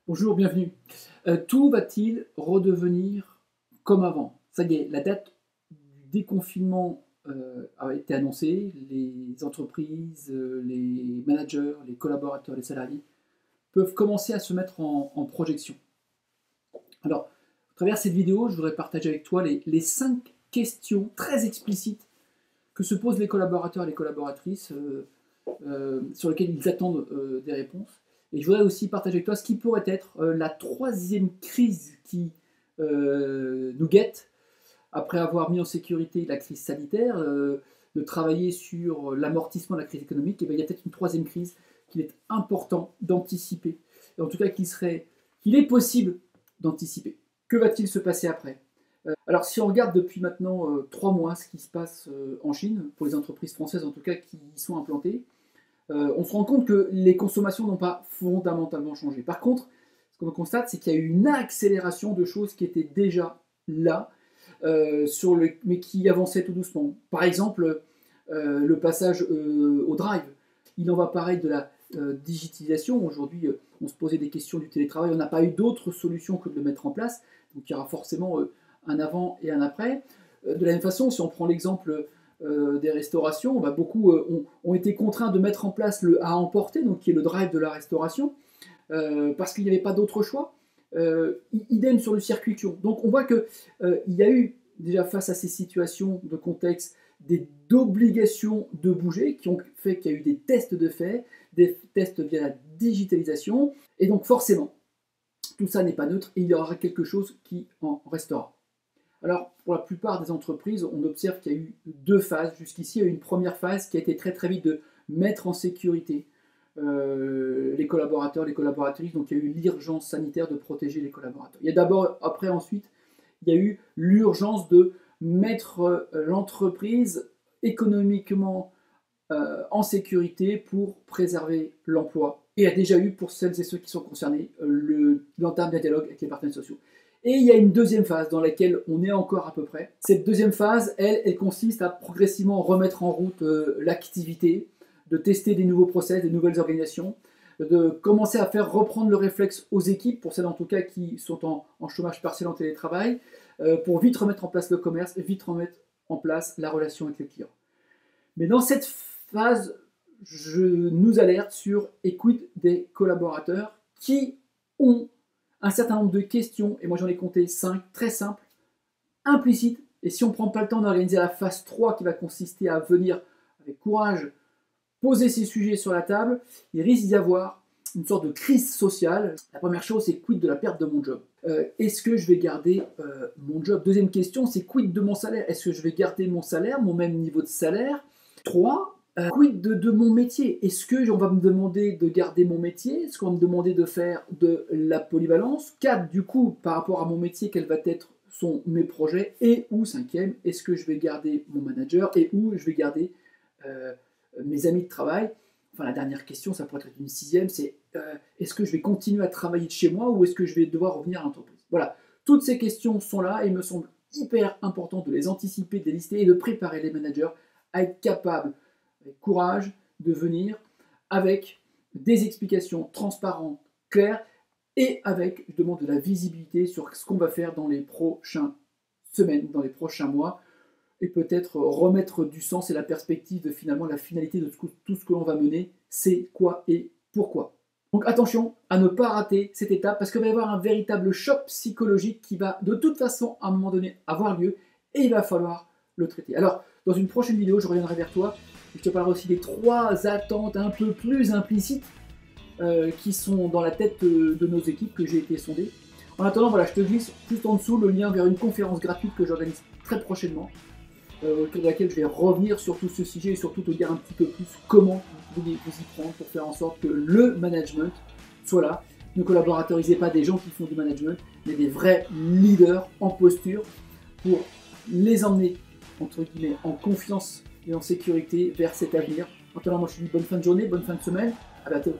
Bonjour, bienvenue. Tout va-t-il redevenir comme avant? Ça y est, la date du déconfinement a été annoncée. Les entreprises, les managers, les collaborateurs, les salariés peuvent commencer à se mettre en projection. Alors, à travers cette vidéo, je voudrais partager avec toi les 5 questions très explicites que se posent les collaborateurs et les collaboratrices sur lesquelles ils attendent des réponses. Et je voudrais aussi partager avec toi ce qui pourrait être la troisième crise qui nous guette, après avoir mis en sécurité la crise sanitaire, de travailler sur l'amortissement de la crise économique. Et bien, il y a peut-être une troisième crise qu'il est important d'anticiper. Et en tout cas, qu'il est possible d'anticiper. Que va-t-il se passer après? Alors, si on regarde depuis maintenant 3 mois ce qui se passe en Chine, pour les entreprises françaises en tout cas qui y sont implantées, on se rend compte que les consommations n'ont pas fondamentalement changé. Par contre, ce qu'on constate, c'est qu'il y a eu une accélération de choses qui étaient déjà là, mais qui avançaient tout doucement. Par exemple, le passage au drive. Il en va pareil de la digitalisation. Aujourd'hui, on se posait des questions du télétravail. On n'a pas eu d'autre solution que de le mettre en place. Donc il y aura forcément un avant et un après. De la même façon, si on prend l'exemple des restaurations, beaucoup ont été contraints de mettre en place le à emporter, donc qui est le drive de la restauration, parce qu'il n'y avait pas d'autre choix. Idem sur le circuit court. Donc on voit qu'il y a eu déjà face à ces situations de contexte d'obligation de bouger qui ont fait qu'il y a eu des tests de fait, des tests via la digitalisation, et donc forcément tout ça n'est pas neutre et il y aura quelque chose qui en restera. Alors, pour la plupart des entreprises, on observe qu'il y a eu 2 phases. Jusqu'ici, il y a eu une première phase qui a été très très vite de mettre en sécurité les collaborateurs, les collaboratrices. Donc, il y a eu l'urgence sanitaire de protéger les collaborateurs. Il y a d'abord, après, ensuite, il y a eu l'urgence de mettre l'entreprise économiquement en sécurité pour préserver l'emploi. Et il y a déjà eu, pour celles et ceux qui sont concernés, l'entame d'un dialogue avec les partenaires sociaux. Et il y a une deuxième phase dans laquelle on est encore à peu près. Cette deuxième phase, elle consiste à progressivement remettre en route l'activité, de tester des nouveaux process, des nouvelles organisations, de commencer à faire reprendre le réflexe aux équipes, pour celles en tout cas qui sont en chômage partiel, en télétravail, pour vite remettre en place le commerce, vite remettre en place la relation avec les clients. Mais dans cette phase, je nous alerte sur quid des collaborateurs qui ont un certain nombre de questions, et moi j'en ai compté 5, très simples, implicites, et si on ne prend pas le temps d'organiser la phase 3 qui va consister à venir avec courage poser ces sujets sur la table, il risque d'y avoir une sorte de crise sociale. La première chose, c'est quid de la perte de mon job? Est-ce que je vais garder mon job? Deuxième question, c'est quid de mon salaire? Est-ce que je vais garder mon salaire, mon même niveau de salaire? 3, quid de mon métier? Est-ce qu'on va me demander de garder mon métier? Est-ce qu'on va me demander de faire de la polyvalence? 4, du coup, par rapport à mon métier, quels vont être mes projets? Et ou 5e, est-ce que je vais garder mon manager? Et où je vais garder mes amis de travail? Enfin, la dernière question, ça pourrait être une 6e, c'est est-ce que je vais continuer à travailler de chez moi ou est-ce que je vais devoir revenir à l'entreprise? Voilà, toutes ces questions sont là et il me semble hyper important de les anticiper, de les lister et de préparer les managers à être capables, avec courage, de venir avec des explications transparentes, claires, et avec, je demande de la visibilité sur ce qu'on va faire dans les prochaines semaines, dans les prochains mois, et peut-être remettre du sens et la perspective de finalement la finalité de tout ce que l'on va mener, c'est quoi et pourquoi. Donc attention à ne pas rater cette étape, parce qu'il va y avoir un véritable choc psychologique qui va de toute façon à un moment donné avoir lieu, et il va falloir le traiter. Alors, dans une prochaine vidéo, je reviendrai vers toi, et je te parlerai aussi des 3 attentes un peu plus implicites qui sont dans la tête de nos équipes que j'ai été sondées. En attendant, voilà, je te glisse juste en dessous le lien vers une conférence gratuite que j'organise très prochainement, au cours de laquelle je vais revenir sur tout ce sujet et surtout te dire un petit peu plus comment vous y prendre pour faire en sorte que le management soit là. Ne collaboratorisez pas des gens qui font du management, mais des vrais leaders en posture pour les emmener, entre guillemets, en confiance et en sécurité vers cet avenir. En attendant, moi je te dis bonne fin de journée, bonne fin de semaine, à bientôt.